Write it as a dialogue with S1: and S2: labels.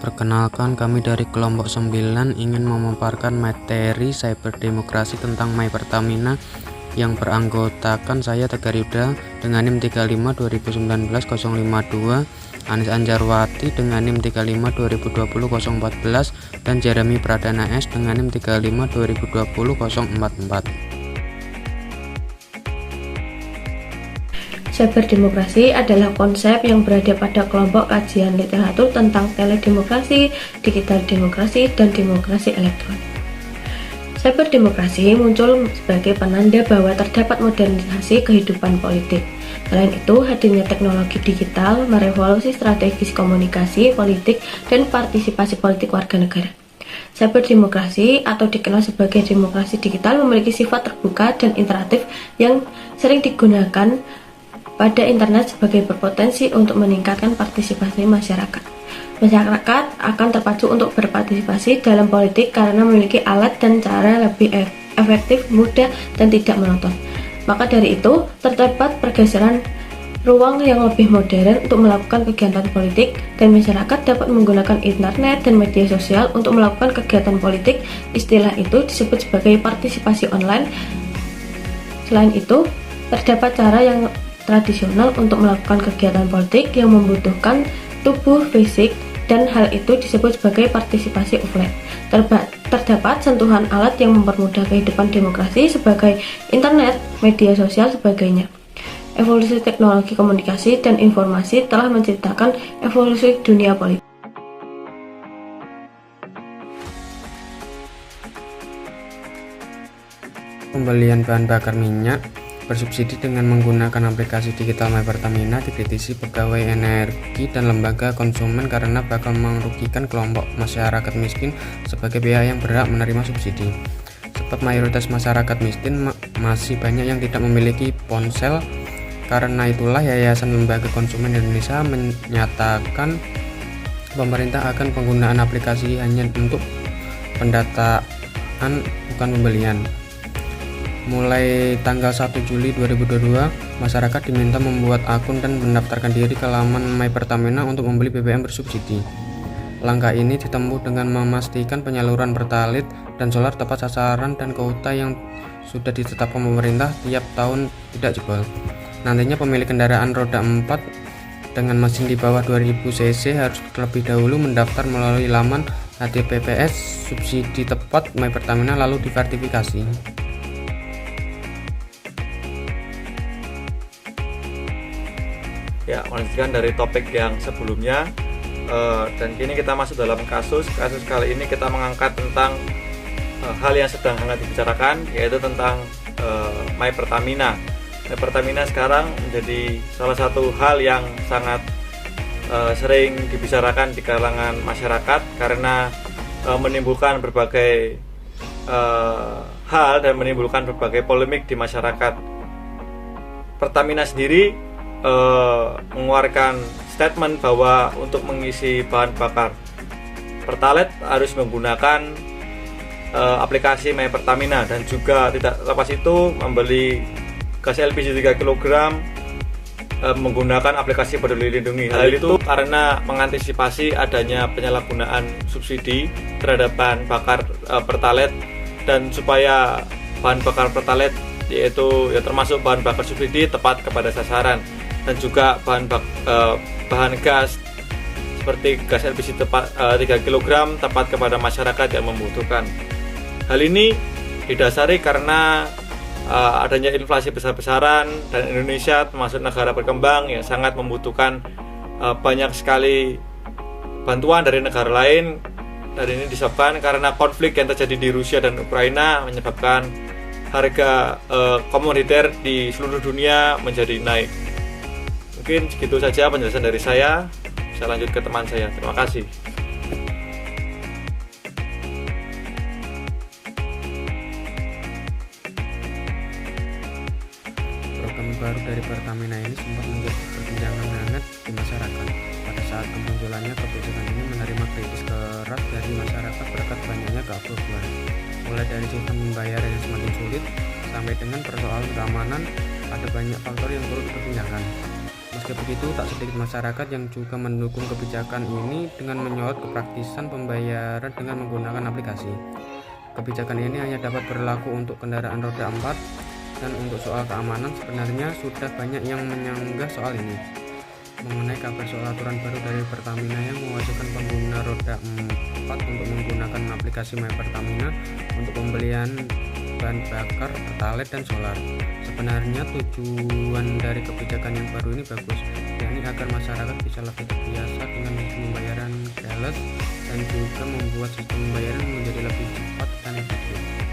S1: Perkenalkan, kami dari kelompok 9 ingin memaparkan materi cyberdemokrasi tentang My Pertamina yang beranggotakan saya Tegar Yuda dengan NIM 35 2019 052, Anis Anjarwati dengan NIM 35 2020 014, dan Jeremy Pradana S dengan NIM 35 2020 044.
S2: Cyberdemokrasi adalah konsep yang berada pada kelompok kajian literatur tentang teledemokrasi, digital demokrasi, dan demokrasi elektronik. Cyberdemokrasi muncul sebagai penanda bahwa terdapat modernisasi kehidupan politik. Selain itu, hadirnya teknologi digital merevolusi strategis komunikasi politik dan partisipasi politik warga negara. Cyberdemokrasi atau dikenal sebagai demokrasi digital memiliki sifat terbuka dan interaktif yang sering digunakan pada internet sebagai berpotensi untuk meningkatkan partisipasi masyarakat. Masyarakat akan terpacu untuk berpartisipasi dalam politik karena memiliki alat dan cara lebih efektif, mudah, dan tidak monoton. Maka dari itu, terdapat pergeseran ruang yang lebih modern untuk melakukan kegiatan politik, dan masyarakat dapat menggunakan internet dan media sosial untuk melakukan kegiatan politik. Istilah itu disebut sebagai partisipasi online. Selain itu, terdapat cara yang tradisional untuk melakukan kegiatan politik yang membutuhkan tubuh fisik, dan hal itu disebut sebagai partisipasi offline. Terdapat sentuhan alat yang mempermudah kehidupan demokrasi sebagai internet, media sosial, sebagainya. Evolusi teknologi komunikasi dan informasi telah menciptakan evolusi dunia politik.
S1: Pembelian bahan bakar minyak bersubsidi dengan menggunakan aplikasi digital My Pertamina dikritisi pegawai energi dan lembaga konsumen karena bakal merugikan kelompok masyarakat miskin sebagai pihak yang berhak menerima subsidi. Sebab mayoritas masyarakat miskin masih banyak yang tidak memiliki ponsel. Karena itulah Yayasan Lembaga Konsumen Indonesia menyatakan pemerintah akan penggunaan aplikasi hanya untuk pendataan bukan pembelian. Mulai tanggal 1 Juli 2022, masyarakat diminta membuat akun dan mendaftarkan diri ke laman My Pertamina untuk membeli BBM bersubsidi. Langkah ini ditempuh dengan memastikan penyaluran Pertalite dan solar tepat sasaran dan kuota yang sudah ditetapkan pemerintah tiap tahun tidak jebol. Nantinya pemilik kendaraan roda 4 dengan mesin di bawah 2000 cc harus terlebih dahulu mendaftar melalui laman HTTPS subsidi tepat My Pertamina lalu diverifikasi.
S3: Ya, melanjutkan dari topik yang sebelumnya, dan kini kita masuk dalam kasus kali ini kita mengangkat tentang hal yang sedang hangat dibicarakan, yaitu tentang My Pertamina. My Pertamina sekarang menjadi salah satu hal yang sangat sering dibicarakan di kalangan masyarakat karena menimbulkan berbagai hal dan menimbulkan berbagai polemik di masyarakat. Pertamina sendiri mengeluarkan statement bahwa untuk mengisi bahan bakar Pertalite harus menggunakan aplikasi My Pertamina, dan juga tidak lepas itu membeli gas LPG 3 kg menggunakan aplikasi Peduli Lindungi. Hal itu karena mengantisipasi adanya penyalahgunaan subsidi terhadap bahan bakar Pertalite, dan supaya bahan bakar Pertalite yaitu termasuk bahan bakar subsidi tepat kepada sasaran, dan juga bahan gas seperti gas LPG 3 kg tepat kepada masyarakat yang membutuhkan. Hal ini didasari karena adanya inflasi besar-besaran, dan Indonesia termasuk negara berkembang yang sangat membutuhkan banyak sekali bantuan dari negara lain, dan ini disebabkan karena konflik yang terjadi di Rusia dan Ukraina menyebabkan harga komoditer di seluruh dunia menjadi naik. Mungkin segitu saja penjelasan dari saya. Saya lanjut ke teman saya. Terima kasih.
S1: Program baru dari Pertamina ini sempat menjadi perbincangan hangat di masyarakat. Pada saat kemunculannya, kebijakan ini menerima kritis keras dari masyarakat berkat banyaknya keabuan. Mulai dari sistem pembayaran yang semakin sulit sampai dengan persoalan keamanan, ada banyak faktor yang perlu dipertimbangkan. Meski begitu, tak sedikit masyarakat yang juga mendukung kebijakan ini dengan menyorot kepraktisan pembayaran dengan menggunakan aplikasi. Kebijakan ini hanya dapat berlaku untuk kendaraan roda 4, dan untuk soal keamanan sebenarnya sudah banyak yang menyanggah soal ini. Mengenai kabar soal aturan baru dari Pertamina yang mewajibkan pengguna roda 4 untuk menggunakan aplikasi My Pertamina untuk pembelian bahan bakar, pertalite, dan solar. Sebenarnya tujuan dari kebijakan yang baru ini bagus, yakni agar masyarakat bisa lebih terbiasa dengan sistem pembayaran cashless dan juga membuat sistem pembayaran menjadi lebih cepat dan efektif.